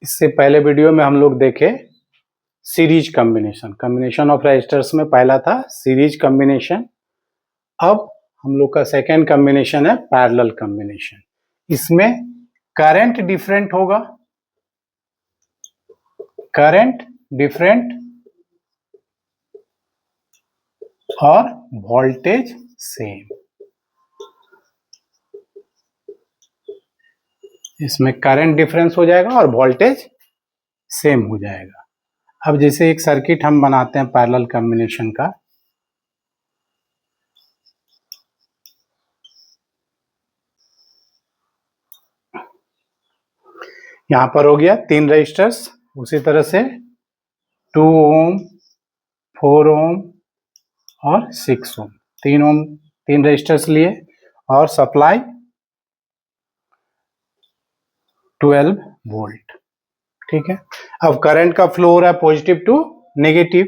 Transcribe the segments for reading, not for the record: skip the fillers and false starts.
इससे पहले वीडियो में हम लोग देखे सीरीज कॉम्बिनेशन ऑफ रजिस्टर्स में पहला था सीरीज कॉम्बिनेशन। अब हम लोग का सेकेंड कॉम्बिनेशन है पैरेलल कॉम्बिनेशन। इसमें करंट डिफरेंट होगा, करंट डिफरेंट और वोल्टेज सेम। इसमें करंट डिफरेंस हो जाएगा और वोल्टेज सेम हो जाएगा। अब जैसे एक सर्किट हम बनाते हैं पैरेलल कॉम्बिनेशन का, यहां पर हो गया 3 रजिस्टर्स, उसी तरह से 2 ओम, 4 ओम और 6 ओम, 3 ओम 3 रजिस्टर्स लिए और सप्लाई 12 वोल्ट। ठीक है, अब करंट का फ्लो हो रहा है पॉजिटिव टू नेगेटिव।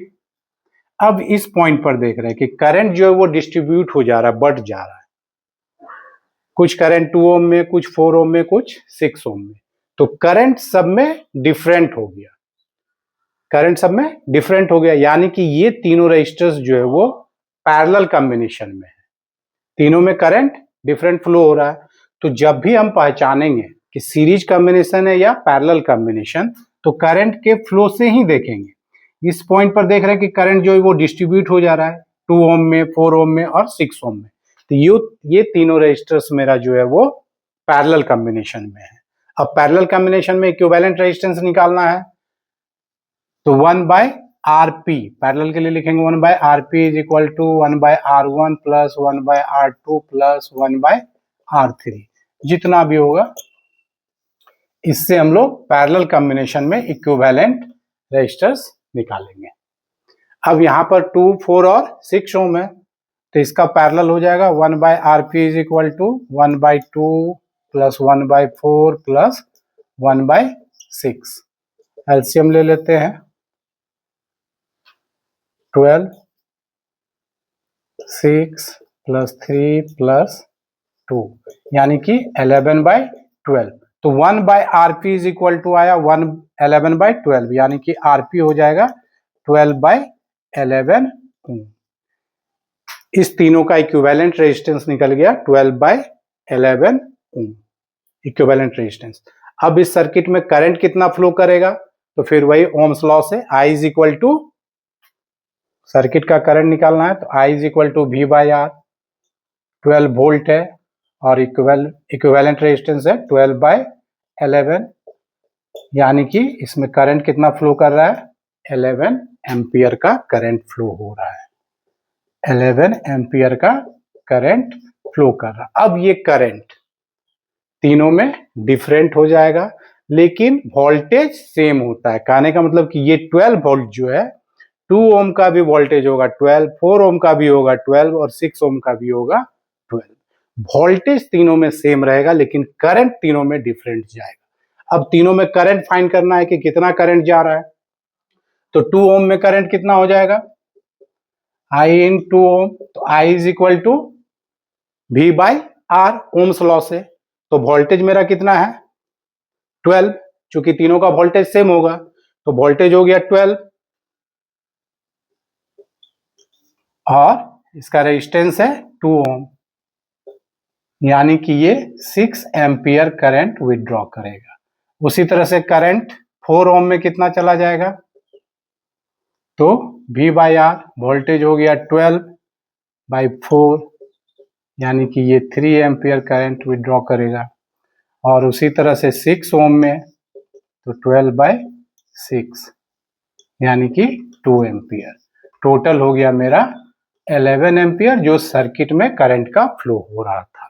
अब इस पॉइंट पर देख रहे हैं कि करंट जो है वो डिस्ट्रीब्यूट हो जा रहा है, बढ़ जा रहा है। कुछ करंट 2 ओम में, कुछ 4 ओम में, कुछ 6 ओम में। तो करंट सब में डिफरेंट हो गया, करंट सब में डिफरेंट हो गया, यानी कि ये तीनों रजिस्टर्स जो है वो पैरेलल कॉम्बिनेशन में है। तीनों में करंट डिफरेंट फ्लो हो रहा है। तो जब भी हम पहचानेंगे कि सीरीज कॉम्बिनेशन है या पैरेलल कॉम्बिनेशन, तो करंट के फ्लो से ही देखेंगे। इस पॉइंट पर देख रहे हैं कि करंट जो है वो डिस्ट्रीब्यूट हो जा रहा है 2 ओम में, 4 ओम में और 6 ओम में। तो ये तीनों रजिस्टर्स मेरा जो है वो पैरेलल कॉम्बिनेशन में है। अब पैरेलल कॉम्बिनेशन में इक्विवेलेंट रेजिस्टेंस निकालना है, तो 1/Rp पैरेलल के लिए लिखेंगे 1/Rp is equal to 1/R1 plus 1/R2 plus 1/R3, जितना भी होगा। इससे हम लोग पैरेलल कॉम्बिनेशन में इक्विवेलेंट रेजिस्टर्स निकालेंगे। अब यहाँ पर 2, 4 और 6 ओम है, तो इसका पैरेलल हो जाएगा 1/Rp is equal to 1/2 plus 1/4 plus 1/6। LCM ले लेते हैं, 12, 6 प्लस 3 प्लस 2 यानी कि 11/12। तो 1/Rp इज इक्वल टू आया 11/12, यानी कि Rp हो जाएगा 12/11 ओम। इस तीनों का इक्विवेलेंट रेजिस्टेंस निकल गया 12/11 ओम इक्विवेलेंट रेजिस्टेंस। अब इस सर्किट में करंट कितना फ्लो करेगा, तो फिर वही ओम्स लॉ से I is equal to, circuit का करंट निकालना है तो I is equal to V/R। 12 volt है और इक्विवेलेंट रेजिस्टेंस है 12/11, यानी कि इसमें करंट कितना फ्लो कर रहा है, 11 एम्पियर का करंट फ्लो हो रहा है। 11 एम्पियर का करंट फ्लो कर रहा है। अब ये करंट तीनों में डिफरेंट हो जाएगा, लेकिन वोल्टेज सेम होता है। कहने का मतलब कि ये 12 वोल्ट जो है, 2 ओम का भी वोल्टेज होगा 12, 4 ओम का भी होगा 12 और 6 ओम का भी होगा 12। वोल्टेज तीनों में सेम रहेगा, लेकिन करंट तीनों में डिफरेंट जाएगा। अब तीनों में करंट फाइंड करना है कि कितना करंट जा रहा है, तो 2 ओम में करंट कितना हो जाएगा, I इन 2 ओम, तो I is equal to V/R ohm's law से। तो वोल्टेज मेरा कितना है 12, चूंकि तीनों का वोल्टेज सेम होगा, तो वोल्टेज हो गया 12 और इसका रेजिस्टेंस है 2 ओम, यानी कि ये 6 एम्पियर करंट विथड्रॉ करेगा। उसी तरह से करंट 4 ओम में कितना चला जाएगा, तो V/R वोल्टेज हो गया 12/4, यानी कि ये 3 एम्पियर करंट विथड्रॉ करेगा। और उसी तरह से 6 ओम में तो 12/6, यानी कि 2 एम्पियर। टोटल हो गया मेरा 11 एम्पियर जो सर्किट में करंट का फ्लो हो रहा था।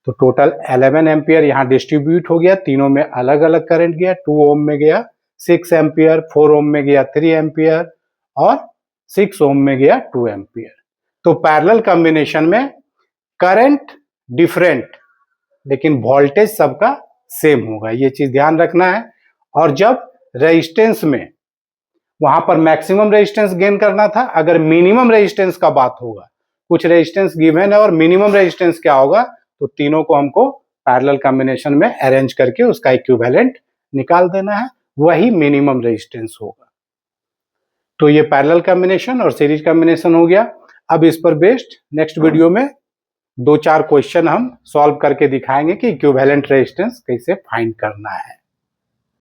तो टोटल 11 एम्पियर यहाँ डिस्ट्रीब्यूट हो गया, तीनों में अलग अलग करंट गया। 2 ओम में गया 6 एम्पियर, 4 ओम में गया 3 एम्पियर और 6 ओम में गया 2 एम्पियर। तो पैरेलल कॉम्बिनेशन में करंट डिफरेंट, लेकिन वोल्टेज सबका सेम होगा, ये चीज ध्यान रखना है। और जब रेजिस्टेंस में वहां पर मैक्सिमम रेजिस्टेंस गेन करना था, अगर मिनिमम रेजिस्टेंस का बात होगा, कुछ रेजिस्टेंस गिवन है और मिनिमम रेजिस्टेंस क्या होगा, तो तीनों को हमको पैरेलल कॉम्बिनेशन में अरेंज करके उसका इक्विवेलेंट निकाल देना है। वही मिनिमम रेजिस्टेंस होगा। तो ये पैरेलल कॉम्बिनेशन और सीरीज कॉम्बिनेशन हो गया। अब इस पर बेस्ड नेक्स्ट वीडियो में 2-4 क्वेश्चन हम सॉल्व करके दिखाएंगे कि इक्विवेलेंट रेजिस्टेंस कैसे फाइंड करना है।